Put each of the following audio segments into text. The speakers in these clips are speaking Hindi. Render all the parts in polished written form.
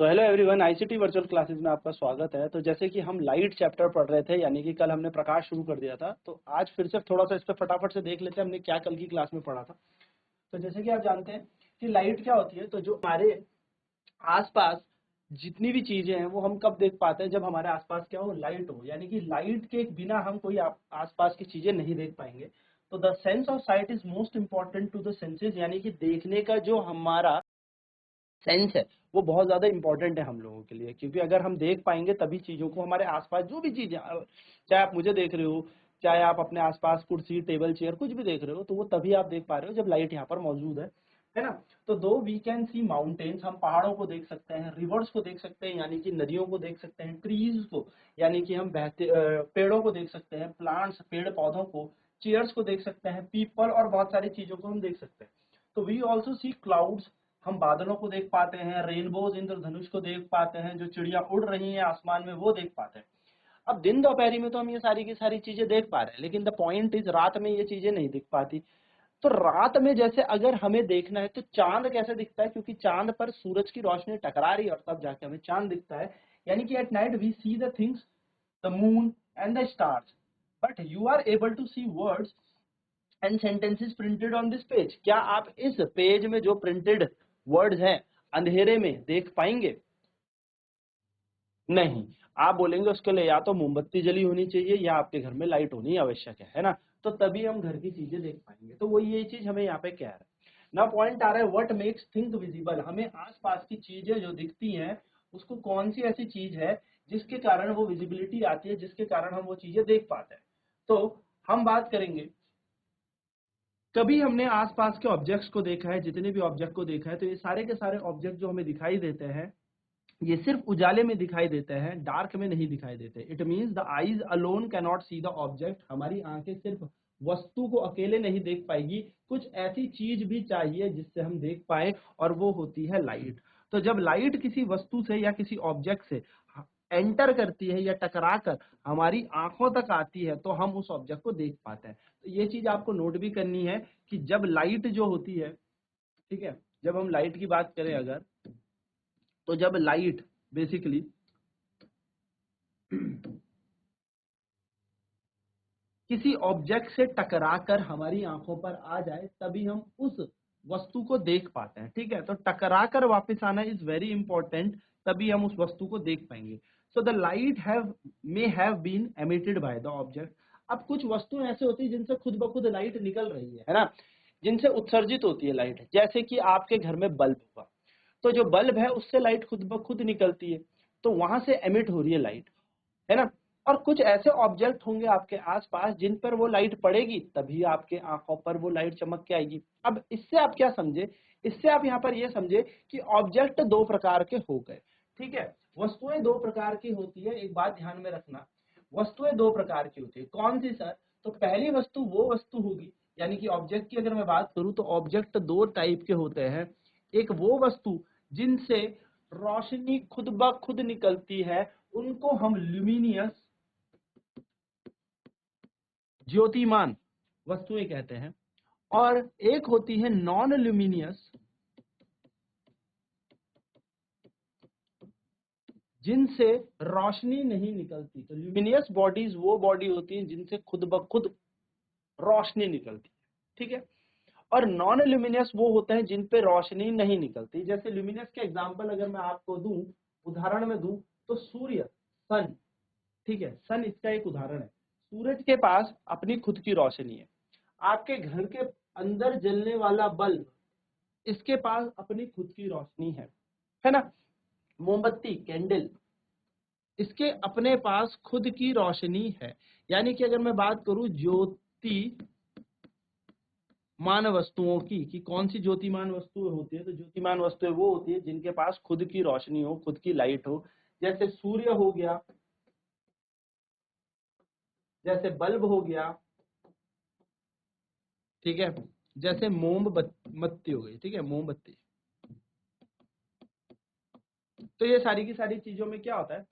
So hello everyone, ICT virtual classes में आपका स्वागत है। तो जैसे कि हम लाइट चैप्टर पढ़ रहे थे, यानी कि कल हमने प्रकाश शुरू कर दिया था, तो आज फिर से थोड़ा सा इस पर फटाफट से देख लेते हैं हमने क्या कल की क्लास में पढ़ा था। तो जैसे कि आप जानते हैं कि लाइट क्या होती है, तो जो हमारे आसपास जितनी भी चीजें हैं वो हम कब देख पाते हैं, जब हमारे आसपास क्या हो, लाइट हो। यानी कि लाइट के बिना हम कोई आसपास की चीजें नहीं देख पाएंगे। तो the sense of sight is most important to the senses, यानी कि देखने का जो हमारा सेंस है वो बहुत ज्यादा इंपॉर्टेंट है हम लोगों के लिए, क्योंकि अगर हम देख पाएंगे तभी चीजों को, हमारे आसपास जो भी चीजें, चाहे आप मुझे देख रहे हो, चाहे आप अपने आसपास कुर्सी टेबल चेयर कुछ भी देख रहे हो, तो वो तभी आप देख पा रहे हो जब लाइट यहाँ पर मौजूद है ना। तो दो वी कैन सी माउंटेन्स, हम पहाड़ों को देख सकते हैं, रिवर्स को देख सकते हैं यानी कि नदियों को देख सकते हैं, ट्रीज को यानी कि हम बहते पेड़ों को देख सकते हैं, प्लांट्स पेड़ पौधों को, चेयर्स को देख सकते हैं, पीपल और बहुत सारी चीजों को हम देख सकते हैं। तो वी ऑल्सो सी क्लाउड्स, हम बादलों को देख पाते हैं, रेनबोज इंद्रधनुष को देख पाते हैं, जो चिड़िया उड़ रही हैं आसमान में वो देख पाते हैं। अब दिन दोपहरी में तो हम ये सारी की सारी चीजें देख पा रहे हैं, लेकिन द पॉइंट इज रात में ये चीजें नहीं दिख पाती। तो रात में जैसे अगर हमें देखना है तो चांद कैसे दिखता है, क्योंकि चांद पर सूरज की रोशनी टकरा रही है और तब जाके हमें चांद दिखता है। यानी कि at night we see the things, the moon and the stars, but you are able to see words and sentences printed on this page. क्या आप इस पेज में जो प्रिंटेड वर्ड्स हैं अंधेरे में देख पाएंगे? नहीं। आप बोलेंगे उसके लिए या तो मोमबत्ती जली होनी चाहिए या आपके घर में लाइट होनी आवश्यक है ना, तो तभी हम घर की चीजें देख पाएंगे। तो वो ये चीज हमें यहाँ पे कह रहा है ना। पॉइंट आ रहा है व्हाट मेक्स थिंग विजिबल, हमें आसपास की चीजें जो दिखती हैं उसको कौन सी ऐसी चीज है जिसके कारण वो विजिबिलिटी आती है, जिसके कारण हम वो चीजें देख पाते हैं। तो हम बात करेंगे, कभी हमने आसपास के ऑब्जेक्ट्स को देखा है, जितने भी ऑब्जेक्ट को देखा है, तो ये सारे के सारे ऑब्जेक्ट जो हमें दिखाई देते हैं ये सिर्फ उजाले में दिखाई देते हैं, डार्क में नहीं दिखाई देते। It means the eyes alone can not see the object, हमारी आंखें सिर्फ वस्तु को अकेले नहीं देख पाएगी, कुछ ऐसी चीज भी चाहिए जिससे हम देख पाए, और वो होती है लाइट। तो जब लाइट किसी वस्तु से या किसी ऑब्जेक्ट से एंटर करती है या टकरा कर हमारी आंखों तक आती है तो हम उस ऑब्जेक्ट को देख पाते हैं। तो ये चीज आपको नोट भी करनी है कि जब लाइट जो होती है, ठीक है, जब हम लाइट की बात करें अगर, तो जब लाइट बेसिकली किसी ऑब्जेक्ट से टकराकर हमारी आंखों पर आ जाए तभी हम उस वस्तु को देख पाते हैं। ठीक है, तो टकराकर वापस आना इज वेरी इंपॉर्टेंट, तभी हम उस वस्तु को देख पाएंगे। So the light have may have been emitted by the object. अब कुछ वस्तुएं ऐसे होती है जिनसे खुद ब खुद लाइट निकल रही है ना, जिनसे उत्सर्जित होती है लाइट। जैसे कि आपके घर में बल्ब हुआ, तो जो बल्ब है उससे लाइट खुद ब खुद निकलती है, तो वहां से एमिट हो रही है लाइट, है ना। और कुछ ऐसे ऑब्जेक्ट होंगे आपके आसपास जिन पर वो लाइट पड़ेगी तभी आपके आंखों पर वो लाइट चमक के आएगी। अब इससे आप क्या समझे, इससे आप यहाँ पर ये समझे कि ऑब्जेक्ट दो प्रकार के हो गए। ठीक है, वस्तुएं दो प्रकार की होती है, एक बात ध्यान में रखना, वस्तुएं दो प्रकार की होती है। कौन सी सर? तो पहली वस्तु वो वस्तु होगी, यानी कि ऑब्जेक्ट की अगर मैं बात करूं तो ऑब्जेक्ट दो टाइप के होते हैं। एक वो वस्तु जिनसे रोशनी खुद ब खुद निकलती है, उनको हम ल्यूमिनियस, ज्योतिमान वस्तुएं कहते हैं। और एक होती है नॉन ल्यूमिनियस, जिनसे रोशनी नहीं निकलती। तो ल्यूमिनियस बॉडीज वो बॉडी होती है जिनसे खुद ब खुद रोशनी निकलती है, ठीक है। और नॉन ल्यूमिनियस वो होते हैं जिन पे रोशनी नहीं निकलती। जैसे ल्यूमिनियस के एग्जांपल अगर मैं आपको दूं, उदाहरण में दूं, तो सूर्य, सन, ठीक है, सन इसका एक उदाहरण है। सूरज के पास अपनी खुद की रोशनी है। आपके घर के अंदर जलने वाला बल्ब, इसके पास अपनी खुद की रोशनी है ना। मोमबत्ती, कैंडल, इसके अपने पास खुद की रोशनी है। यानी कि अगर मैं बात करूं ज्योति मान वस्तुओं की, कि कौन सी ज्योतिमान वस्तुएं होती है, तो ज्योतिमान वस्तुएं वो होती है जिनके पास खुद की रोशनी हो, खुद की लाइट हो। जैसे सूर्य हो गया, जैसे बल्ब हो गया, ठीक है, जैसे मोमबत्ती हो गई, ठीक है, मोमबत्ती। तो ये सारी की सारी चीजों में क्या होता है,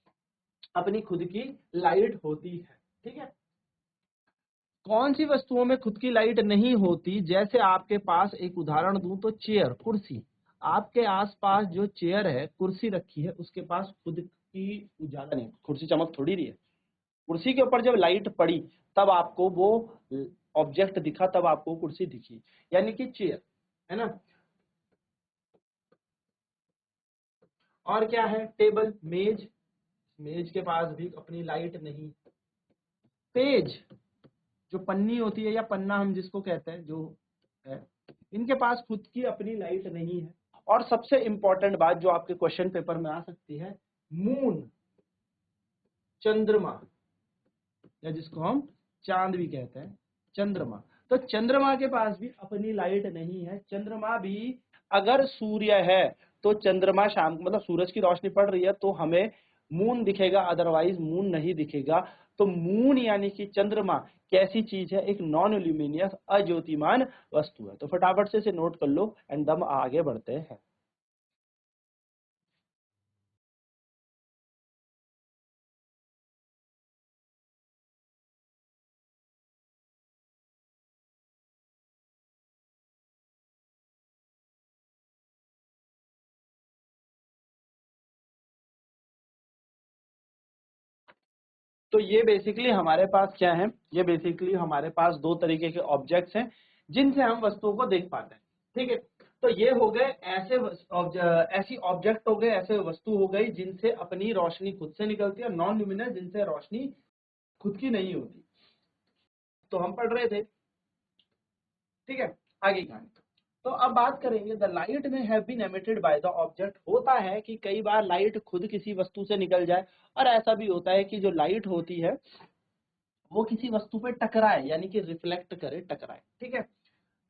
अपनी खुद की लाइट होती है। ठीक है, कौन सी वस्तुओं में खुद की लाइट नहीं होती? जैसे आपके पास एक उदाहरण दूं तो चेयर, कुर्सी, आपके आसपास जो चेयर है, कुर्सी रखी है, उसके पास खुद की उजाला नहीं, कुर्सी चमक थोड़ी रही है। कुर्सी के ऊपर जब लाइट पड़ी तब आपको वो ऑब्जेक्ट दिखा, तब आपको कुर्सी दिखी, यानी कि चेयर, है ना। और क्या है, टेबल, मेज, मेज के पास भी अपनी लाइट नहीं। पेज, जो पन्नी होती है या पन्ना हम जिसको कहते हैं, जो है, इनके पास खुद की अपनी लाइट नहीं है। और सबसे इंपॉर्टेंट बात जो आपके क्वेश्चन पेपर में आ सकती है, मून, चंद्रमा, या जिसको हम चांद भी कहते हैं, चंद्रमा। तो चंद्रमा के पास भी अपनी लाइट नहीं है। चंद्रमा भी, अगर सूर्य है तो चंद्रमा शाम, मतलब सूरज की रोशनी पड़ रही है तो हमें मून दिखेगा, अदरवाइज मून नहीं दिखेगा। तो मून यानी कि चंद्रमा कैसी चीज है, एक नॉन ल्यूमिनियस अज्योतिमान वस्तु है। तो फटाफट से इसे नोट कर लो एंड दम आगे बढ़ते हैं। तो ये बेसिकली हमारे पास क्या है, ये बेसिकली हमारे पास दो तरीके के ऑब्जेक्ट्स हैं जिनसे हम वस्तुओं को देख पाते हैं। ठीक है, तो ये हो गए ऐसी ऑब्जेक्ट हो गए, ऐसे वस्तु हो गई जिनसे अपनी रोशनी खुद से निकलती है, नॉन ल्यूमिनस जिनसे रोशनी खुद की नहीं होती। तो हम पढ़ रहे थे, ठीक है, आगे की कहानी। तो अब बात करेंगे, the light may have been emitted by the object. होता है कि कई बार लाइट खुद किसी वस्तु से निकल जाए, और ऐसा भी होता है कि जो लाइट होती है वो किसी वस्तु पे टकराए, यानी कि रिफ्लेक्ट करे, टकराए। ठीक है,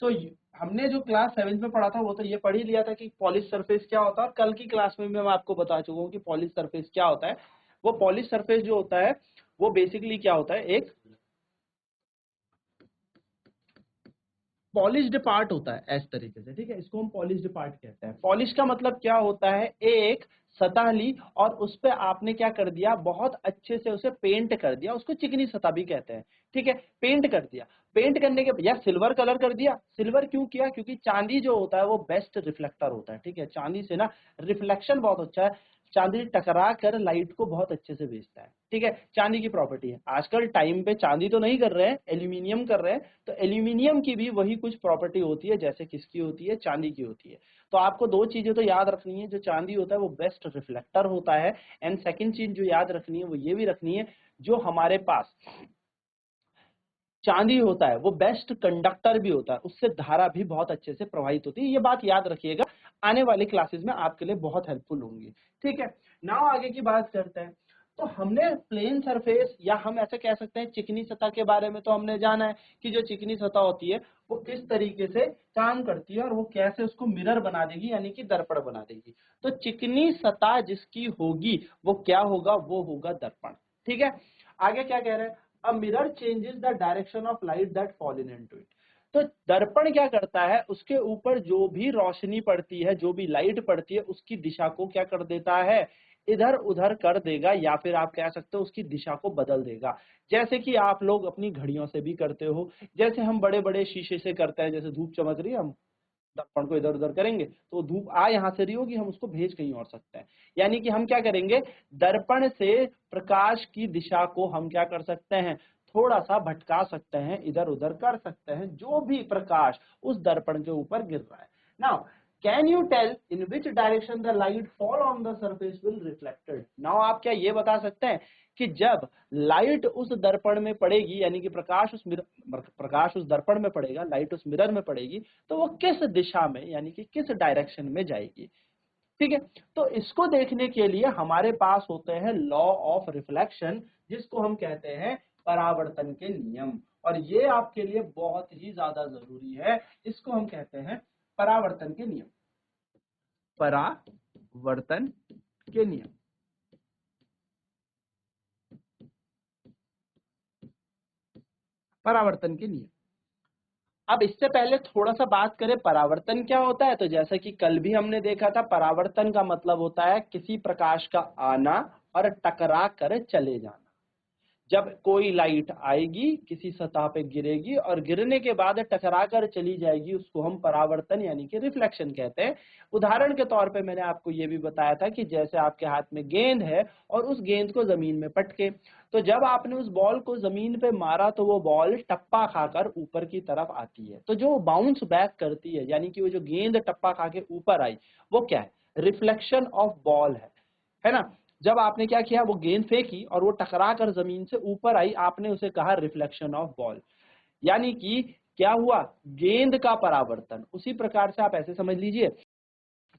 तो हमने जो क्लास 7 में पढ़ा था वो तो ये पढ़ ही लिया था कि पॉलिश सरफेस क्या होता है, और कल की क्लास में मैं आपको बता चुका हूँ कि पॉलिश सरफेस क्या होता है। वो पॉलिश सरफेस जो होता है वो बेसिकली क्या होता है, एक पॉलिश्ड पार्ट होता है, इस तरीके से। ठीक है, इसको हम पॉलिश्ड पार्ट कहते हैं। पॉलिश का मतलब क्या होता है, एक सतह ली और उस पे आपने क्या कर दिया, बहुत अच्छे से उसे पेंट कर दिया, उसको चिकनी सतह भी कहते हैं। ठीक है, पेंट कर दिया, पेंट करने के या सिल्वर कलर कर दिया। सिल्वर क्यों किया, क्योंकि चांदी जो होता है वो बेस्ट रिफ्लेक्टर होता है। ठीक है, चांदी से ना रिफ्लेक्शन बहुत अच्छा है, चांदी टकरा कर लाइट को बहुत अच्छे से भेजता है। ठीक है, चांदी की प्रॉपर्टी है। आजकल टाइम पे चांदी तो नहीं कर रहे हैं, एल्यूमिनियम कर रहे हैं। तो एल्यूमिनियम की भी वही कुछ प्रॉपर्टी होती है जैसे किसकी होती है, चांदी की होती है। तो आपको दो चीजें तो याद रखनी है, जो चांदी होता है वो बेस्ट रिफ्लेक्टर होता है, एंड सेकंड चीज जो याद रखनी है वो ये भी रखनी है, जो हमारे पास चांदी होता है वो बेस्ट कंडक्टर भी होता है, उससे धारा भी बहुत अच्छे से प्रवाहित होती है। ये बात याद रखिएगा, आने वाली क्लासेस में आपके लिए बहुत हेल्पफुल होंगी। ठीक है, नाउ आगे की बात करते हैं। तो हमने प्लेन सरफेस या हम ऐसे कह सकते हैं चिकनी सतह के बारे में तो हमने जाना है कि जो चिकनी सतह होती है वो किस तरीके से काम करती है और वो कैसे उसको मिरर बना देगी, यानी कि दर्पण बना देगी। तो चिकनी सतह जिसकी होगी वो क्या होगा, वो होगा दर्पण। ठीक है, आगे क्या कह रहे हैं, a mirror changes the direction of light that fall into it. तो दर्पण क्या करता है, उसके ऊपर जो भी रोशनी पड़ती है, जो भी लाइट पड़ती है, उसकी दिशा को क्या कर देता है, इधर उधर कर देगा, या फिर आप कह सकते हो उसकी दिशा को बदल देगा। जैसे कि आप लोग अपनी घड़ियों से भी करते हो, जैसे हम बड़े बड़े शीशे से करते हैं, जैसे धूप चमक रही है, हम दर्पण को इधर उधर करेंगे तो धूप आ यहाँ से रही होगी, हम उसको भेज कहीं और सकते हैं। यानी कि हम क्या करेंगे, दर्पण से प्रकाश की दिशा को हम क्या कर सकते हैं, थोड़ा सा भटका सकते हैं, इधर उधर कर सकते हैं, जो भी प्रकाश उस दर्पण के ऊपर गिर रहा है। Now can you tell in which direction the light fall on the surface will reflected. Now आप क्या ये बता सकते हैं कि जब लाइट उस दर्पण में पड़ेगी, यानी कि प्रकाश उस दर्पण में पड़ेगा, लाइट उस मिरर में पड़ेगी, तो वो किस दिशा में, यानी कि किस डायरेक्शन में जाएगी। ठीक है, तो इसको देखने के लिए हमारे पास होते हैं लॉ ऑफ रिफ्लेक्शन, जिसको हम कहते हैं परावर्तन के नियम। और ये आपके लिए बहुत ही ज्यादा जरूरी है, इसको हम कहते हैं परावर्तन के नियम। परावर्तन के नियम, परावर्तन के नियम। अब इससे पहले थोड़ा सा बात करें परावर्तन क्या होता है। तो जैसा कि कल भी हमने देखा था, परावर्तन का मतलब होता है किसी प्रकाश का आना और टकरा कर चले जाना। जब कोई लाइट आएगी किसी सतह पे गिरेगी और गिरने के बाद टकरा कर चली जाएगी, उसको हम परावर्तन यानी कि रिफ्लेक्शन कहते हैं। उदाहरण के तौर पे मैंने आपको ये भी बताया था कि जैसे आपके हाथ में गेंद है और उस गेंद को जमीन में पटके, तो जब आपने उस बॉल को जमीन पे मारा तो वो बॉल टप्पा खाकर ऊपर की तरफ आती है। तो जो बाउंस बैक करती है यानी कि वो जो गेंद टप्पा खा के ऊपर आई, वो क्या है? रिफ्लेक्शन ऑफ बॉल है ना। जब आपने क्या किया, वो गेंद फेंकी और वो टकरा कर जमीन से ऊपर आई, आपने उसे कहा रिफ्लेक्शन ऑफ बॉल। यानी कि क्या हुआ? गेंद का परावर्तन। उसी प्रकार से आप ऐसे समझ लीजिए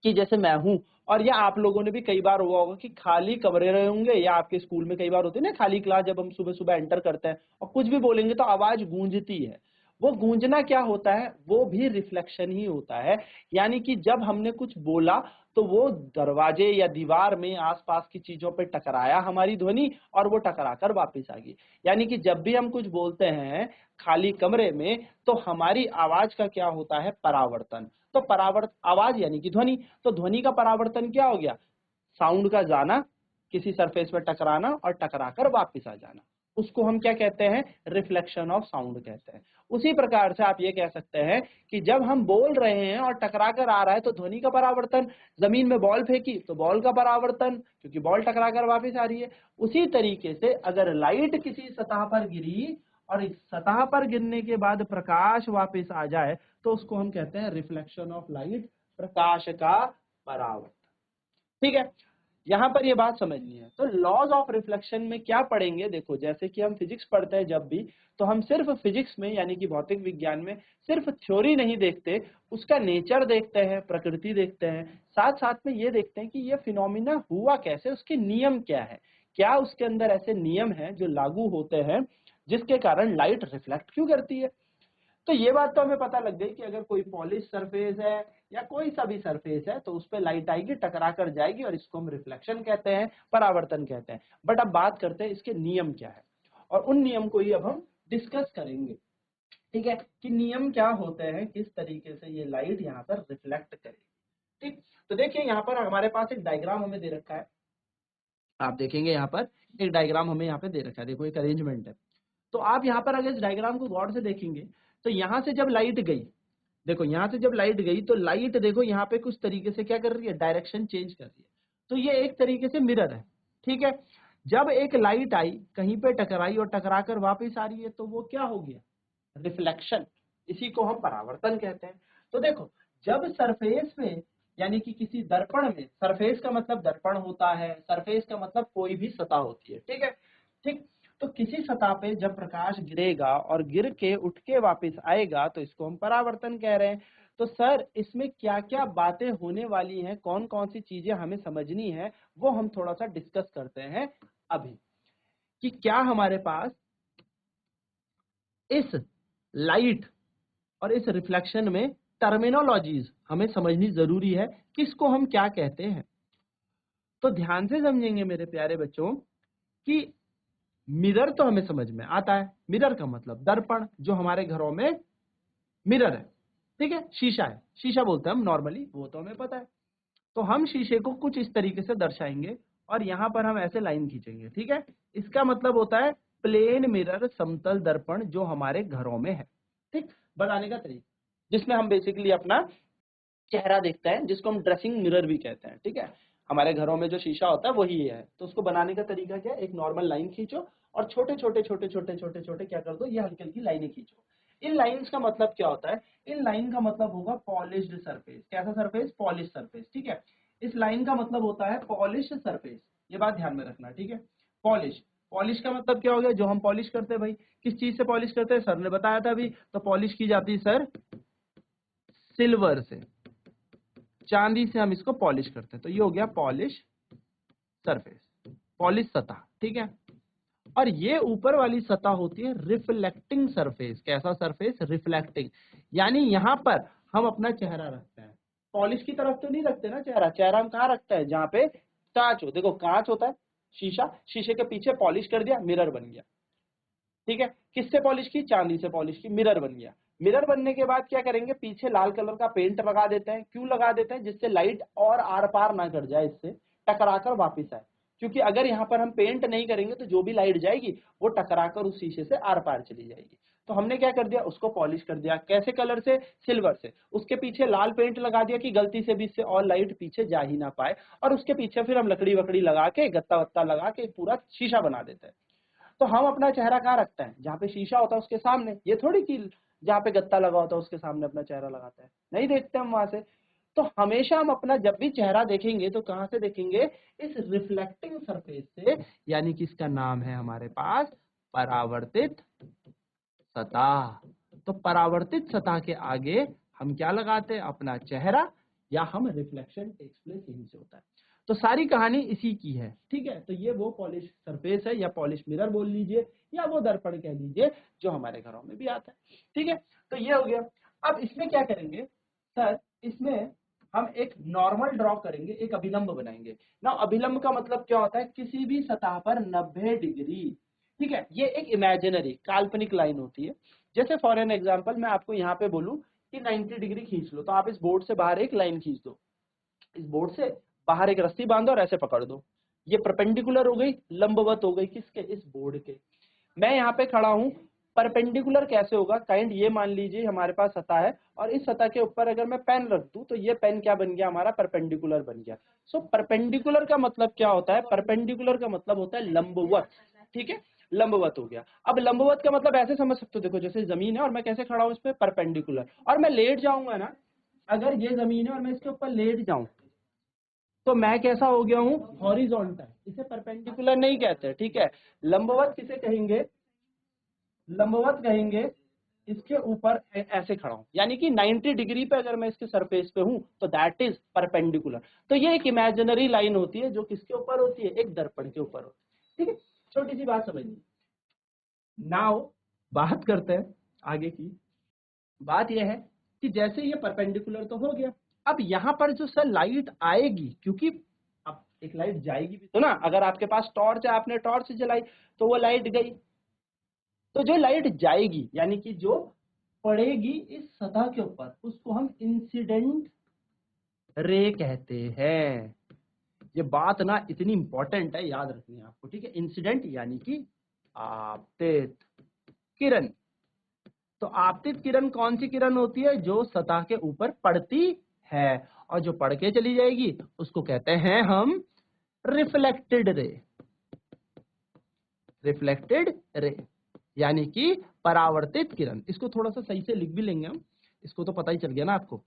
कि जैसे मैं हूं, और या आप लोगों ने भी कई बार हुआ होगा कि खाली कमरे रहे होंगे, या आपके स्कूल में कई बार होती है ना खाली क्लास, जब हम सुबह सुबह एंटर करते हैं और कुछ भी बोलेंगे तो आवाज गूंजती है। वो गूंजना क्या होता है? वो भी रिफ्लेक्शन ही होता है। यानी कि जब हमने कुछ बोला तो वो दरवाजे या दीवार में आसपास की चीजों पे टकराया हमारी ध्वनि, और वो टकराकर वापस आ गई। यानी कि जब भी हम कुछ बोलते हैं खाली कमरे में, तो हमारी आवाज का क्या होता है? परावर्तन। तो आवाज यानी कि ध्वनि, तो ध्वनि का परावर्तन क्या हो गया? साउंड का जाना, किसी सरफेस में टकराना और टकराकर वापस आ जाना, उसको हम क्या कहते हैं? रिफ्लेक्शन ऑफ साउंड कहते हैं। उसी प्रकार से आप ये कह सकते हैं कि जब हम बोल रहे हैं और टकरा कर आ रहा है तो ध्वनि का परावर्तन, जमीन में बॉल फेंकी तो बॉल का परावर्तन, क्योंकि बॉल टकरा कर वापस आ रही है। उसी तरीके से अगर लाइट किसी सतह पर गिरी और इस सतह पर गिरने के बाद प्रकाश वापस आ जाए, तो उसको हम कहते हैं रिफ्लेक्शन ऑफ लाइट, प्रकाश का परावर्तन। ठीक है, यहां पर ये बात समझनी है। तो लॉज ऑफ रिफ्लेक्शन में क्या पढ़ेंगे? देखो, जैसे कि हम फिजिक्स पढ़ते हैं जब भी, तो हम सिर्फ फिजिक्स में यानी कि भौतिक विज्ञान में सिर्फ थ्योरी नहीं देखते, उसका नेचर देखते हैं, प्रकृति देखते हैं, साथ साथ में ये देखते हैं कि ये फिनोमिना हुआ कैसे, उसके नियम क्या है, क्या उसके अंदर ऐसे नियम हैं जो लागू होते हैं जिसके कारण लाइट रिफ्लेक्ट क्यों करती है। तो ये बात तो हमें पता लग गई कि अगर कोई पॉलिश सरफेस है या कोई सा भी सरफेस है तो उस पर लाइट आएगी, टकरा कर जाएगी, और इसको हम रिफ्लेक्शन कहते हैं, परावर्तन कहते हैं। बट अब बात करते हैं इसके नियम क्या है, और उन नियम को ही अब हम डिस्कस करेंगे। ठीक है, कि नियम क्या होते हैं, किस तरीके से ये लाइट यहाँ पर रिफ्लेक्ट करेगी। ठीक, तो देखिए यहाँ पर हमारे पास एक डायग्राम हमें दे रखा है। आप देखेंगे यहाँ पर एक डायग्राम हमें यहाँ पे दे रखा है। देखो, एक अरेंजमेंट है। तो आप यहाँ पर अगर इस डायग्राम को गौर से देखेंगे तो यहाँ से जब लाइट गई, देखो यहाँ से जब लाइट गई तो लाइट देखो यहाँ पे कुछ तरीके से क्या कर रही है? डायरेक्शन चेंज कर रही है। तो ये एक तरीके से मिरर है। ठीक है, जब एक लाइट आई, कहीं पे टकराई और टकरा कर वापिस आ रही है, तो वो क्या हो गया? रिफ्लेक्शन। इसी को हम परावर्तन कहते हैं। तो देखो, जब सरफेस में यानी कि किसी दर्पण में, सरफेस का मतलब दर्पण होता है, सरफेस का मतलब कोई भी सतह होती है। ठीक है, ठीक। तो किसी सतह पे जब प्रकाश गिरेगा और गिर के उठ के वापस आएगा तो इसको हम परावर्तन कह रहे हैं। तो सर, इसमें क्या क्या बातें होने वाली हैं, कौन कौन सी चीजें हमें समझनी है, वो हम थोड़ा सा डिस्कस करते हैं अभी। कि क्या हमारे पास इस लाइट और इस रिफ्लेक्शन में टर्मिनोलॉजीज हमें समझनी जरूरी है, किसको हम क्या कहते हैं। तो ध्यान से समझेंगे मेरे प्यारे बच्चों कि मिरर तो हमें समझ में आता है। मिरर का मतलब दर्पण, जो हमारे घरों में मिरर है। ठीक है, शीशा है, शीशा बोलते हैं हम नॉर्मली, वो तो हमें पता है। तो हम शीशे को कुछ इस तरीके से दर्शाएंगे और यहाँ पर हम ऐसे लाइन खींचेंगे। ठीक है, इसका मतलब होता है प्लेन मिरर, समतल दर्पण, जो हमारे घरों में है। ठीक, बनाने का तरीका, जिसमें हम बेसिकली अपना चेहरा देखते हैं, जिसको हम ड्रेसिंग मिरर भी कहते हैं। ठीक है, हमारे घरों में जो शीशा होता है वही है। तो उसको बनाने का तरीका क्या है? एक नॉर्मल लाइन खींचो और छोटे छोटे छोटे छोटे छोटे छोटे क्या कर दो, ये हल्की हल्की लाइनें खींचो। इन लाइंस का मतलब क्या होता है? इन लाइन का मतलब होगा पॉलिश्ड सरफेस। कैसा सरफेस? Polish surface. ठीक है, इस लाइन का मतलब होता है पॉलिश सरफेस। ये बात ध्यान में रखना। ठीक है, पॉलिश, पॉलिश का मतलब क्या हो गया? जो हम पॉलिश करते हैं भाई, किस चीज से पॉलिश करते हैं? सर ने बताया था अभी। तो पॉलिश की जाती है सर सिल्वर से, चांदी से हम इसको पॉलिश करते हैं। तो ये हो गया पॉलिश सरफेस, पॉलिश सतह। ठीक है, और ये ऊपर वाली सतह होती है रिफ्लेक्टिंग सरफेस। कैसा सरफेस? रिफ्लेक्टिंग। यानी यहां पर हम अपना चेहरा रखते हैं। पॉलिश की तरफ तो नहीं रखते ना चेहरा, चेहरा हम कहाँ रखते हैं? जहां पे कांच हो। देखो, कांच होता है, शीशा, शीशे के पीछे पॉलिश कर दिया, मिरर बन गया। ठीक है, किससे पॉलिश की? चांदी से पॉलिश की, मिरर बन गया। मिरर बनने के बाद क्या करेंगे? पीछे लाल कलर का पेंट लगा देते हैं। क्यों लगा देते हैं? जिससे लाइट और आर पार ना कर जाए, इससे टकरा कर वापिस आए। क्योंकि अगर यहाँ पर हम पेंट नहीं करेंगे तो जो भी लाइट जाएगी वो टकराकर उस शीशे से आर पार चली जाएगी। तो हमने क्या कर दिया, उसको पॉलिश कर दिया। कैसे कलर से? सिल्वर से। उसके पीछे लाल पेंट लगा दिया कि गलती से भी इससे और लाइट पीछे जा ही ना पाए, और उसके पीछे फिर हम लकड़ी वकड़ी लगा के, गत्ता वत्ता लगा के पूरा शीशा बना देते हैं। तो हम अपना चेहरा कहाँ रखते हैं? जहाँ पे शीशा होता है उसके सामने। ये थोड़ी कि जहाँ पे गत्ता लगा होता है उसके सामने अपना चेहरा लगाते हैं, नहीं देखते हम वहां से। तो हमेशा हम अपना जब भी चेहरा देखेंगे तो कहाँ से देखेंगे? इस रिफ्लेक्टिंग सरफेस से, यानी कि इसका नाम है हमारे पास परावर्तित सतह। तो परावर्तित सतह के आगे हम क्या लगाते हैं? अपना चेहरा, या हम रिफ्लेक्शन टेक्स प्लेस यहीं से होता है। तो सारी कहानी इसी की है, ठीक है। तो ये वो पॉलिश सरफेस है, या पॉलिश मिरर बोल लीजिए, या वो दर्पण कह लीजिए, जो हमारे घरों में भी आता है, ठीक है। तो ये हो गया। अब इसमें क्या करेंगे सर? इसमें हम एक नॉर्मल ड्रॉ करेंगे, एक अभिलंब बनाएंगे ना। अभिलंब का मतलब क्या होता है? किसी भी सतह पर 90 डिग्री, ठीक है। ये एक इमेजिनरी काल्पनिक लाइन होती है। जैसे फॉर एन एग्जांपल मैं आपको यहाँ पे बोलूं कि 90 डिग्री खींच लो, तो आप इस बोर्ड से बाहर एक लाइन खींच दो, इस बोर्ड से बाहर एक रस्सी बांधो और ऐसे पकड़ दो। ये परपेंडिकुलर हो गई, लंबवत हो गई किसके? इस बोर्ड के। मैं यहाँ पे खड़ा हूँ, परपेंडिकुलर कैसे होगा? काइंड ये मान लीजिए हमारे पास सतह है, और इस सतह के ऊपर अगर मैं पेन रख दूं तो ये पेन क्या बन गया? हमारा परपेंडिकुलर बन गया। सो परपेंडिकुलर का मतलब क्या होता है? परपेंडिकुलर का मतलब होता है लंबवत, ठीक है। लंबवत हो गया। अब लंबवत का मतलब ऐसे समझ सकते हो, देखो जैसे जमीन है और मैं कैसे खड़ा हूं इस पे? परपेंडिकुलर। और मैं लेट जाऊंगा ना, अगर ये जमीन है और मैं इसके ऊपर लेट जाऊं तो मैं कैसा हो गया हूं? हॉरिजॉन्टल। इसे परपेंडिकुलर नहीं कहते, ठीक है। लंबवत किसे कहेंगे? लंबवत कहेंगे इसके ऊपर ऐसे खड़ा हूं, यानी कि 90 डिग्री पे अगर मैं इसके सरफेस पे हूं तो दैट इज परपेंडिकुलर। तो ये एक इमेजिनरी लाइन होती है जो किसके ऊपर होती है? एक दर्पण के ऊपर होती है, ठीक है। छोटी सी बात समझिए। नाउ बात करते हैं आगे की। बात यह है कि जैसे ये परपेंडिकुलर तो हो गया, अब यहाँ पर जो सर लाइट आएगी, क्योंकि अब एक लाइट जाएगी भी तो ना। अगर आपके पास टॉर्च है, आपने टॉर्च जलाई तो वो लाइट गई। तो जो लाइट जाएगी यानी कि जो पड़ेगी इस सतह के ऊपर, उसको हम इंसिडेंट रे कहते हैं। ये बात ना इतनी इंपॉर्टेंट है, याद रखनी है आपको, ठीक है। इंसिडेंट यानी कि आपतित किरण। तो आपतित किरण कौन सी किरण होती है? जो सतह के ऊपर पड़ती है और जो पड़ के चली जाएगी उसको कहते हैं हम रिफ्लेक्टेड रे। रिफ्लेक्टेड रे यानी कि परावर्तित किरण। इसको थोड़ा सा सही से लिख भी लेंगे हम, इसको तो पता ही चल गया ना आपको।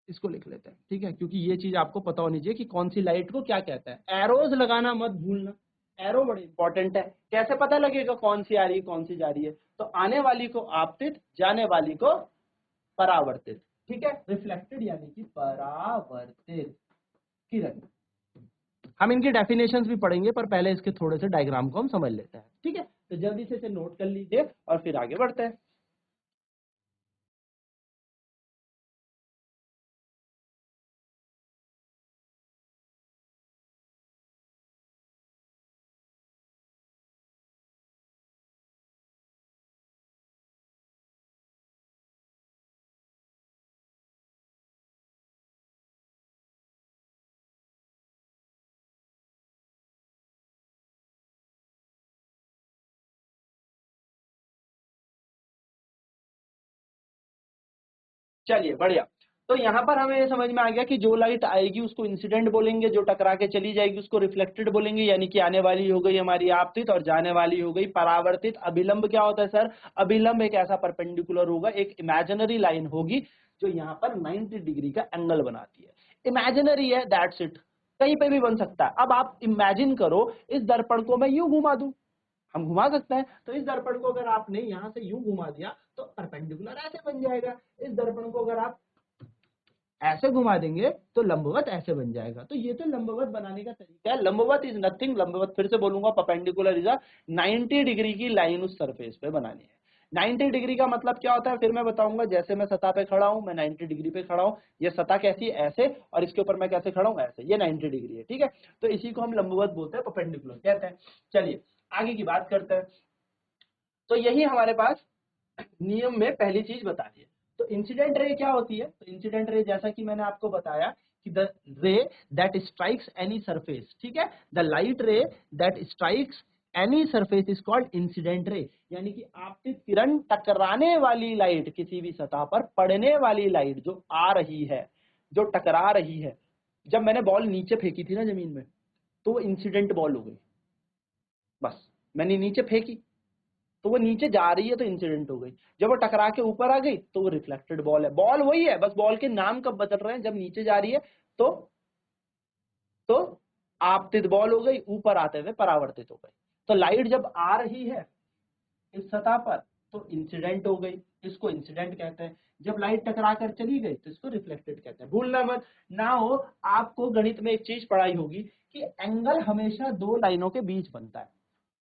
इसको लिख लेते हैं, ठीक है, क्योंकि ये चीज आपको पता होनी चाहिए कि कौन सी लाइट को क्या कहते हैं। एरोज लगाना मत भूलना, एरो बड़े इंपॉर्टेंट है। कैसे पता लगेगा कौन सी आ रही है कौन सी जा रही है? तो आने वाली को आपतित, जाने वाली को परावर्तित, ठीक है। रिफ्लेक्टेड यानी कि परावर्तित किरण। हम इनकी डेफिनेशंस भी पढ़ेंगे, पर पहले इसके थोड़े से डायग्राम को हम समझ लेते हैं, ठीक है। तो जल्दी से इसे नोट कर लीजिए और फिर आगे बढ़ते हैं। चलिए बढ़िया। तो यहाँ पर हमें ये समझ में आ गया कि जो लाइट आएगी उसको इंसिडेंट बोलेंगे, जो टकरा के चली जाएगी उसको रिफ्लेक्टेड बोलेंगे, यानी कि आने वाली हो गई हमारी आपतित और जाने वाली हो गई परावर्तित। अभिलंब क्या होता है सर? अभिलंब एक ऐसा परपेंडिकुलर होगा, एक इमेजिनरी लाइन होगी जो यहाँ पर 90 डिग्री का एंगल बनाती है। इमेजिनरी है, दैट्स इट, कहीं पे भी बन सकता है। अब आप इमेजिन करो इस दर्पण को मैं यूं घुमा दूं, हम घुमा सकते हैं। तो इस दर्पण को अगर आपने यहां से यूं घुमा दिया तो परपेंडिकुलर ऐसे बन जाएगा। इस दर्पण को अगर आप ऐसे घुमा देंगे तो लंबवत ऐसे बन जाएगा। तो ये तो लंबवत बनाने का तरीका है। लंबवत इज नथिंग, लंबवत फिर से बोलूंगा, परपेंडिकुलर इज अ 90 डिग्री की लाइन उस सरफेस पे बनानी है। 90 डिग्री का मतलब क्या होता है फिर मैं बताऊंगा। जैसे मैं सतह पे खड़ा हूं, मैं 90 डिग्री पे खड़ा हूं, ये सतह कैसी है? ऐसे, और इसके ऊपर मैं कैसे खड़ा हूं? ऐसे, ये 90 डिग्री है, ठीक है। तो इसी को हम लंबवत बोलते हैं, परपेंडिकुलर कहते हैं। चलिए आगे की बात करते हैं। तो यही हमारे पास नियम में पहली चीज बता दी है। तो इंसिडेंट रे क्या होती है? तो इंसिडेंट रे जैसा कि मैंने आपको बताया कि द रे दैट स्ट्राइक्स एनी सरफेस, ठीक है, द लाइट रे that strikes any surface is called incident ray, यानी कि आपतित किरण टकराने वाली लाइट, किसी भी सतह पर पड़ने वाली लाइट जो आ रही है, जो टकरा रही है। जब मैंने बॉल नीचे फेंकी थी ना जमीन में, तो वो इंसिडेंट बॉल हो गई। बस मैंने नीचे फेंकी तो वो नीचे जा रही है तो इंसिडेंट हो गई, जब वो टकरा के ऊपर आ गई तो वो रिफ्लेक्टेड बॉल है। बॉल वही है, बस बॉल के नाम कब बदल रहे हैं, जब नीचे जा रही है तो तो आपतित बॉल हो गई, ऊपर आते हुए परावर्तित हो गई। तो लाइट जब आ रही है इस सतह पर तो इंसिडेंट हो गई, इसको इंसिडेंट कहते हैं। जब लाइट टकरा कर चली गई तो इसको रिफ्लेक्टेड कहते हैं। भूलना मत ना हो, आपको गणित में एक चीज पढ़ाई होगी कि एंगल हमेशा दो लाइनों के बीच बनता है,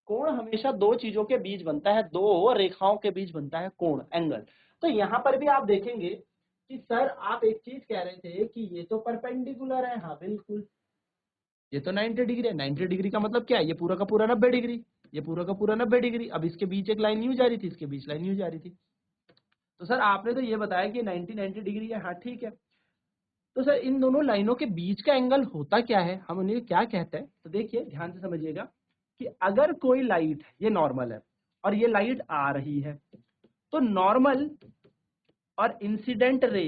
कोण हमेशा दो चीजों के बीच बनता है, दो रेखाओं के बीच बनता है कोण, एंगल। तो यहां पर भी आप देखेंगे कि सर आप एक चीज कह रहे थे कि ये तो परपेंडिकुलर है, हाँ बिल्कुल, ये तो 90 डिग्री है। 90 डिग्री का मतलब क्या है, ये पूरा का पूरा 90 डिग्री, ये पूरा का पूरा 90 डिग्री। अब इसके बीच एक लाइन यूं जा रही थी, इसके बीच लाइन यूं जा रही थी। तो सर आपने तो ये बताया कि 90 डिग्री है, हाँ ठीक है। तो सर इन दोनों लाइनों के बीच का एंगल होता क्या है, हम उन्हें क्या कहते हैं? तो देखिए ध्यान से समझिएगा कि अगर कोई लाइट, ये नॉर्मल है और ये लाइट आ रही है, तो नॉर्मल और इंसिडेंट रे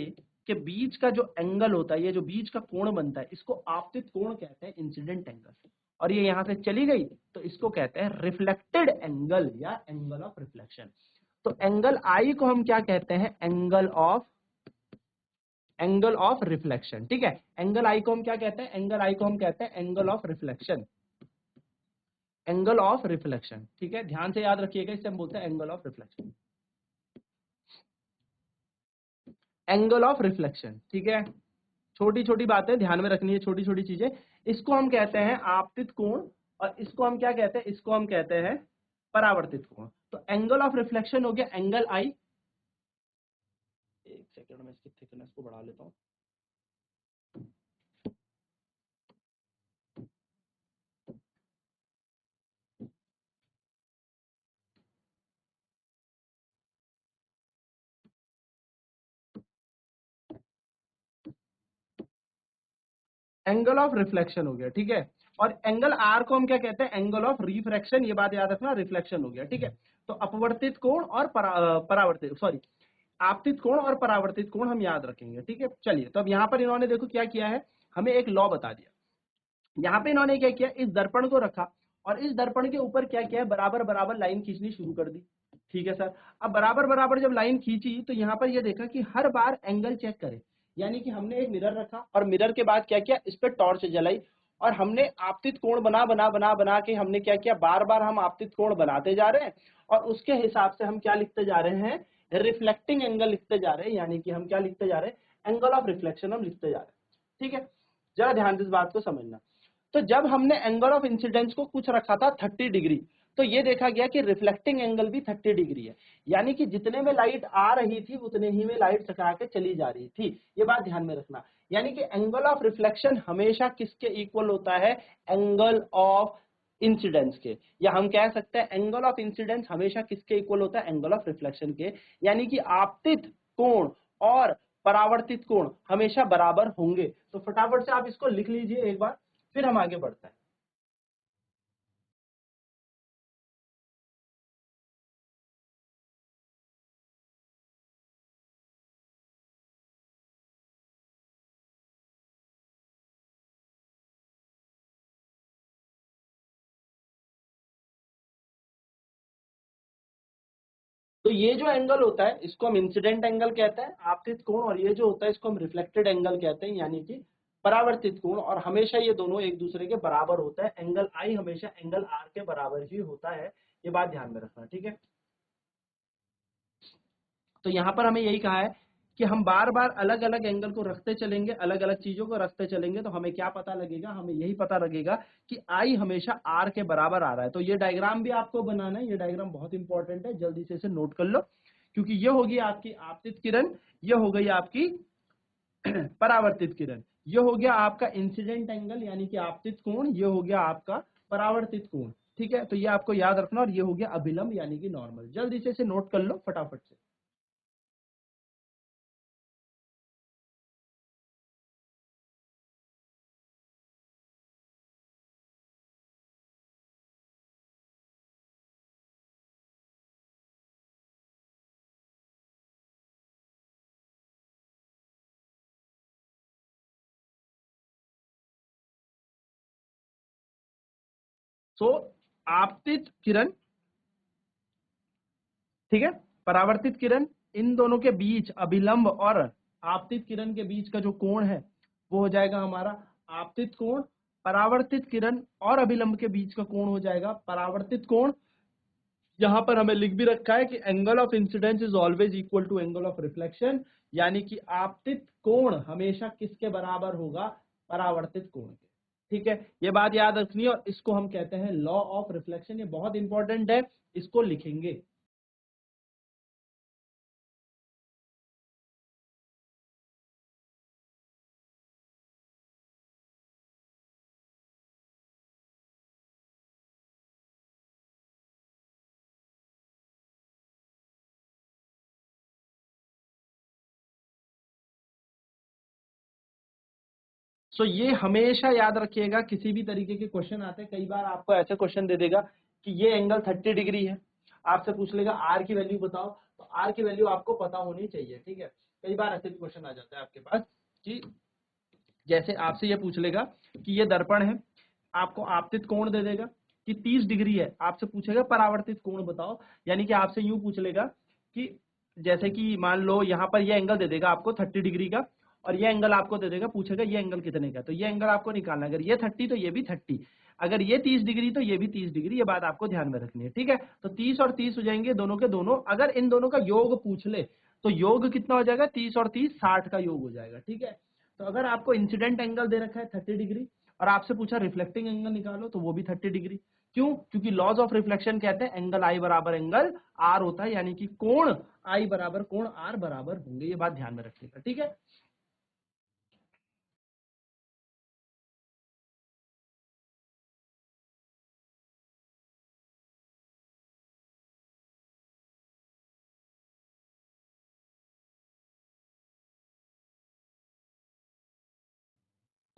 के बीच का जो एंगल होता है, ये जो बीच का कोण बनता है, इसको आपतित कोण कहते हैं, इंसिडेंट एंगल। और ये यहां से चली गई तो इसको कहते हैं रिफ्लेक्टेड एंगल या एंगल ऑफ रिफ्लेक्शन। तो एंगल आई को हम क्या कहते हैं, एंगल ऑफ रिफ्लेक्शन, ठीक है। एंगल आई को हम क्या कहते हैं, एंगल आई को हम कहते हैं angle of reflection, angle of reflection, ठीक है। ध्यान से याद रखिएगा, इसे हम बोलते हैं angle of reflection, angle of reflection, ठीक है। छोटी छोटी बातें ध्यान में रखनी है, छोटी छोटी चीजें। इसको हम कहते हैं आपतित कोण और इसको हम क्या कहते हैं, इसको हम कहते हैं परावर्तित कोण। तो एंगल ऑफ रिफ्लेक्शन हो गया एंगल आई। एक सेकंड में इसकी थिकनेस को बढ़ा लेता हूं। एंगल ऑफ रिफ्लेक्शन हो गया, ठीक है। और एंगल आर को हम क्या कहते हैं, एंगल ऑफ रिफ्रैक्शन, ये बात याद रखना, रिफ्लेक्शन हो गया, ठीक है। तो अपवर्तित कोण और परावर्तित, सॉरी, आपतित कोण और परावर्तित कोण हम याद रखेंगे, ठीक है। चलिए, तो अब यहाँ पर इन्होंने देखो क्या किया है, हमें एक लॉ बता दिया। यहाँ पे इन्होंने क्या किया, इस दर्पण को रखा और इस दर्पण के ऊपर क्या किया है, बराबर बराबर लाइन खींचनी शुरू कर दी, ठीक है सर। अब बराबर बराबर जब लाइन खींची तो यहाँ पर ये देखा कि हर बार एंगल चेक करे, यानी कि हमने एक मिरर रखा और मिरर के बाद क्या किया, इस पर टॉर्च जलाई और हमने आपतित कोण बना बना बना बना के हमने क्या किया, बार बार हम आपतित कोण बनाते जा रहे हैं और उसके हिसाब से हम क्या लिखते जा रहे हैं, रिफ्लेक्टिंग एंगल लिखते जा रहे हैं, यानी कि हम क्या लिखते जा रहे हैं, एंगल ऑफ रिफ्लेक्शन हम लिखते जा रहे हैं, ठीक है। जरा ध्यान से इस बात को समझना। तो जब हमने एंगल ऑफ इंसिडेंस को कुछ रखा था 30 डिग्री, तो ये देखा गया कि रिफ्लेक्टिंग एंगल भी 30 डिग्री है, यानी कि जितने में लाइट आ रही थी उतने ही में लाइट टकरा के चली जा रही थी, ये बात ध्यान में रखना। यानी कि एंगल ऑफ रिफ्लेक्शन हमेशा किसके इक्वल होता है, एंगल ऑफ इंसिडेंस के, या हम कह सकते हैं एंगल ऑफ इंसिडेंस हमेशा किसके इक्वल होता है, एंगल ऑफ रिफ्लेक्शन के। यानी कि आपतित कोण और परावर्तित कोण हमेशा बराबर होंगे। तो फटाफट से आप इसको लिख लीजिए एक बार, फिर हम आगे बढ़ते हैं। तो ये जो एंगल होता है इसको हम इंसिडेंट एंगल कहते हैं, आपतित कोण, और ये जो होता है इसको हम रिफ्लेक्टेड एंगल कहते हैं, यानी कि परावर्तित कोण। और हमेशा ये दोनों एक दूसरे के बराबर होता है, एंगल आई हमेशा एंगल आर के बराबर ही होता है, ये बात ध्यान में रखना, ठीक है। तो यहाँ पर हमें यही कहा है कि हम बार बार अलग अलग एंगल को रखते चलेंगे, अलग अलग चीजों को रखते चलेंगे, तो हमें क्या पता लगेगा, हमें यही पता लगेगा कि आई हमेशा आर के बराबर आ रहा है। तो ये डायग्राम भी आपको बनाना है, ये डायग्राम बहुत इंपॉर्टेंट है, जल्दी से इसे नोट कर लो, क्योंकि ये होगी आपकी आपतित किरण, ये हो गई आपकी परावर्तित किरण, ये हो गया आपका इंसिडेंट एंगल यानी कि आपतित कोण, ये हो गया आपका परावर्तित कोण, ठीक है। तो ये आपको याद रखना, और ये हो गया अभिलंब यानी कि नॉर्मल। जल्दी से इसे नोट कर लो फटाफट से। सो आपतित किरण, ठीक है, परावर्तित किरण, इन दोनों के बीच अभिलंब और आपतित किरण के बीच का जो कोण है वो हो जाएगा हमारा आपतित कोण। परावर्तित किरण और अभिलंब के बीच का कोण हो जाएगा परावर्तित कोण। यहां पर हमें लिख भी रखा है कि angle of incidence is always equal to angle of reflection, यानी कि आपतित कोण हमेशा किसके बराबर होगा, परावर्तित कोण के। ठीक है, ये बात याद रखनी है और इसको हम कहते हैं लॉ ऑफ रिफ्लेक्शन। ये बहुत इंपॉर्टेंट है, इसको लिखेंगे। ये हमेशा याद रखिएगा, किसी भी तरीके के क्वेश्चन आते हैं, कई बार आपको ऐसे क्वेश्चन दे देगा कि ये एंगल 30 डिग्री है, आपसे पूछ लेगा आर की वैल्यू बताओ, तो आर की वैल्यू आपको पता होनी चाहिए। ठीक है, कई बार ऐसे भी क्वेश्चन आ जाता है आपके पास कि जैसे आपसे ये पूछ लेगा कि ये दर्पण है, आपको आपतित कोण दे देगा कि 30 डिग्री है, आपसे पूछेगा परावर्तित कोण बताओ, यानी कि आपसे यूं पूछ लेगा कि जैसे कि मान लो यहाँ पर ये एंगल दे देगा आपको 30 डिग्री का, और ये एंगल आपको दे देगा, पूछेगा ये एंगल कितने का, तो ये एंगल आपको निकालना है। अगर ये 30 तो ये भी 30, अगर ये 30 डिग्री तो ये भी 30 डिग्री, ये बात आपको ध्यान में रखनी है। ठीक है, तो 30 और 30 हो जाएंगे दोनों के दोनों। अगर इन दोनों का योग पूछ ले तो योग कितना हो जाएगा, 30 और 30 60 का योग हो जाएगा। ठीक है, तो अगर आपको इंसिडेंट एंगल दे रखा है 30 डिग्री और आपसे पूछा रिफ्लेक्टिंग एंगल निकालो, तो वो भी 30 डिग्री। क्यों? क्योंकि लॉज ऑफ रिफ्लेक्शन कहते हैं एंगल आई बराबर एंगल आर होता है, यानी कि कोण आई बराबर कोण आर बराबर होंगे। ये बात ध्यान में रखिएगा। ठीक है,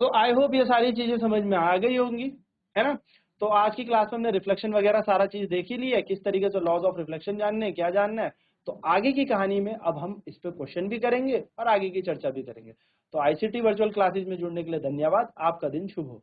तो आई होप ये सारी चीजें समझ में आ गई होंगी, है ना। तो आज की क्लास में हमने रिफ्लेक्शन वगैरह सारा चीज देख ही ली है, किस तरीके से लॉज ऑफ रिफ्लेक्शन जानने हैं, क्या जानना है। तो आगे की कहानी में अब हम इस पे क्वेश्चन भी करेंगे और आगे की चर्चा भी करेंगे। तो आईसीटी वर्चुअल क्लासेज में जुड़ने के लिए धन्यवाद। आपका दिन शुभ हो।